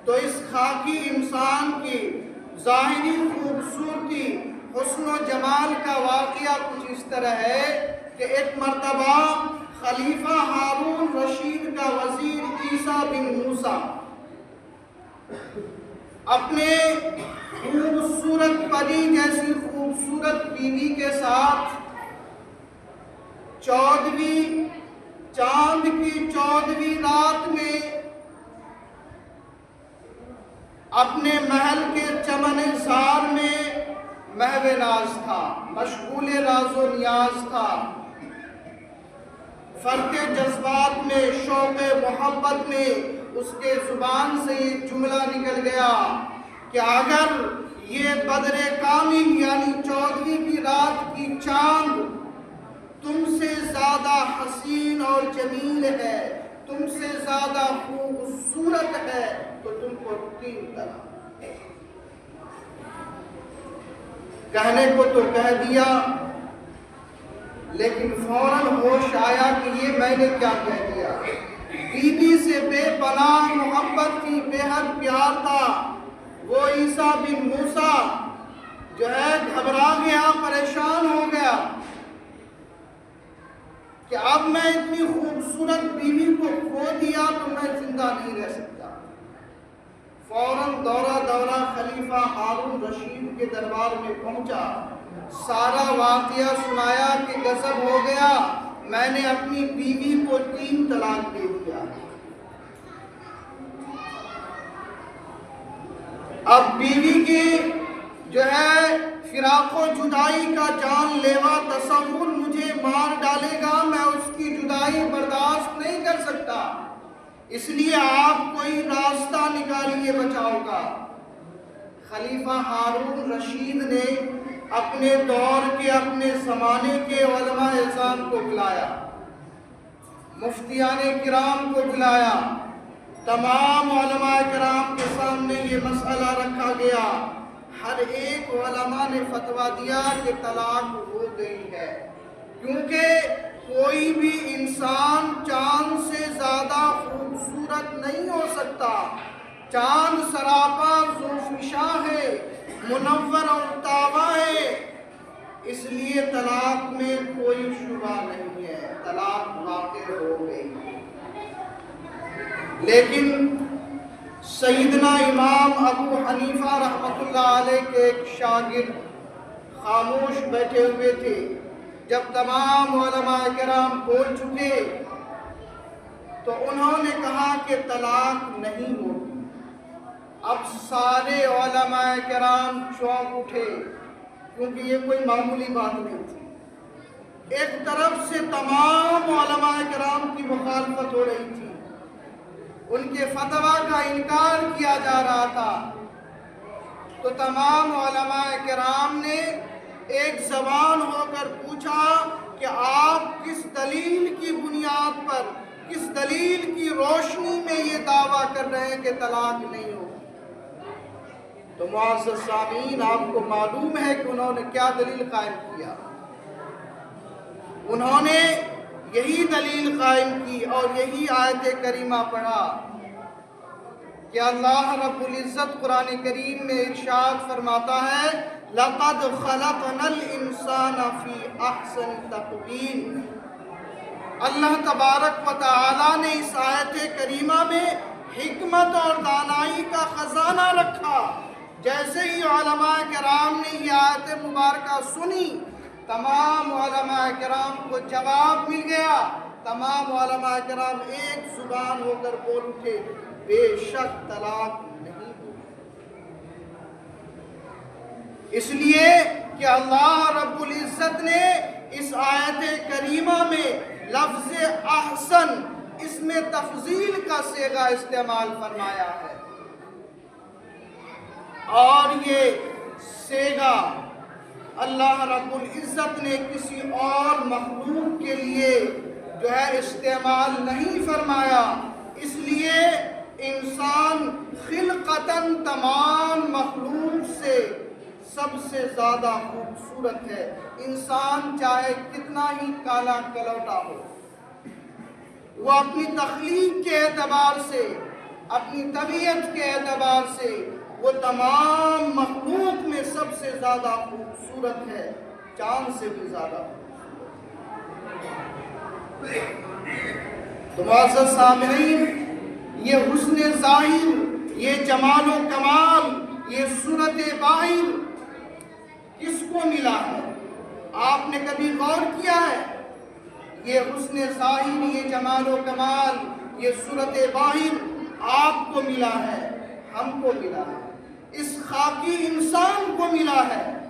تو اس خاکی انسان کی ظاہری خوبصورتی، حسن و جمال کا واقعہ کچھ اس طرح ہے کہ ایک مرتبہ خلیفہ ہارون رشید کا وزیر عیسیٰ بن موسیٰ اپنے خوبصورت پری جیسی خوبصورت بیوی کے ساتھ چاند کی 14ویں رات میں اپنے محل کے چمن زار میں محو ناز تھا، مشغول راز و نیاز تھا، فرق جذبات میں، شوق محبت میں اس کے زبان سے یہ جملہ نکل گیا کہ اگر یہ بدر کامل یعنی 14ویں کی رات کی چاند تم سے زیادہ حسین اور جمیل ہے، تم سے زیادہ خوبصورت ہے، تو تم کو 3 طلاق۔ کہنے کو تو کہہ دیا، لیکن فوراً ہوش آیا کہ یہ میں نے کیا کہہ دیا۔ بیوی سے بے پناہ محبت تھی، بے حد پیار تھا۔ وہ عیسیٰ بن موسیٰ جو ہے گھبرا گیا، پریشان ہو گیا کہ اب میں اتنی خوبصورت بیوی کو کھو دیا تو میں زندہ نہیں رہ سکتا۔ فوراً دورہ خلیفہ ہارون رشید کے دربار میں پہنچا، سارا واقعہ سنایا کہ غضب ہو گیا، میں نے اپنی بیوی کو 3 طلاق دے دیا۔ اب بیوی کی جو ہے فراق و جدائی کا جان لیوا تصور مجھے مار ڈالے گا، میں اس کی جدائی برداشت نہیں کر سکتا، اس لیے آپ کوئی راستہ نکالیے بچاؤ کا۔ خلیفہ ہارون رشید نے اپنے دور کے، اپنے زمانے کے علماء اعظام کو بلایا، مفتیان کرام کو بلایا، تمام علماء کرام کے سامنے یہ مسئلہ رکھا گیا۔ ہر ایک علماء نے فتویٰ دیا کہ طلاق ہو گئی ہے، کیونکہ کوئی بھی انسان چاند سے زیادہ خوبصورت نہیں ہو سکتا۔ چاند سراپا ذوفشاں ہے، منور اور تابع ہے، اس لیے طلاق میں کوئی شبہ نہیں ہے، طلاق واقع ہو گئی۔ لیکن سیدنا امام ابو حنیفہ رحمۃ اللہ علیہ کے ایک شاگرد خاموش بیٹھے ہوئے تھے۔ جب تمام علماء کرام بول چکے تو انہوں نے کہا کہ طلاق نہیں ہوگی۔ اب سارے علماء کرام چونک اٹھے، کیونکہ یہ کوئی معمولی بات نہیں تھی۔ ایک طرف سے تمام علماء کرام کی مخالفت ہو رہی تھی، ان کے فتویٰ کا انکار کیا جا رہا تھا، تو تمام علماء کرام نے ایک زبان ہو کر پوچھا کہ آپ کس دلیل کی بنیاد پر، کس دلیل کی روشنی میں یہ دعویٰ کر رہے ہیں کہ طلاق نہیں ہو؟ تو معزز سامعین، آپ کو معلوم ہے کہ انہوں نے کیا دلیل قائم کیا۔ انہوں نے یہی دلیل قائم کی اور یہی آیت کریمہ پڑھا کہ اللہ رب العزت قرآن کریم میں ارشاد فرماتا ہے لَقَدْ خَلَقْنَا الْإِنسَانَ فِي أَحْسَنِ تَقْوِيمٍ۔ اللہ تبارک و تعالی نے اس آیت کریمہ میں حکمت اور دانائی کا خزانہ رکھا۔ جیسے ہی علماء کرام نے یہ آیت مبارکہ سنی، تمام علماء کرام کو جواب مل گیا۔ تمام علماء کرام ایک زبان ہو کر بول اٹھے، بے شک طلاق نہیں ہوگی۔ اس لیے کہ اللہ رب العزت نے اس آیت کریمہ میں لفظ احسن، اس میں تفضیل کا صیغہ استعمال فرمایا ہے، اور یہ صیغہ اللہ رب العزت نے کسی اور مخلوق کے لیے جو ہے استعمال نہیں فرمایا۔ اس لیے انسان خلقتاً تمام مخلوق سے سب سے زیادہ خوبصورت ہے۔ انسان چاہے کتنا ہی کالا کلوٹا ہو، وہ اپنی تخلیق کے اعتبار سے، اپنی طبیعت کے اعتبار سے وہ تمام مخلوق میں سب سے زیادہ خوبصورت ہے، چاند سے بھی زیادہ۔ تو معزز سامعین، یہ حسن ظاہر، یہ جمال و کمال، یہ صورت باہر کس کو ملا ہے؟ آپ نے کبھی غور کیا ہے؟ یہ حسن ظاہر، یہ جمال و کمال، یہ صورت باہر آپ کو ملا ہے، ہم کو ملا ہے، اس خاکی انسان کو ملا ہے۔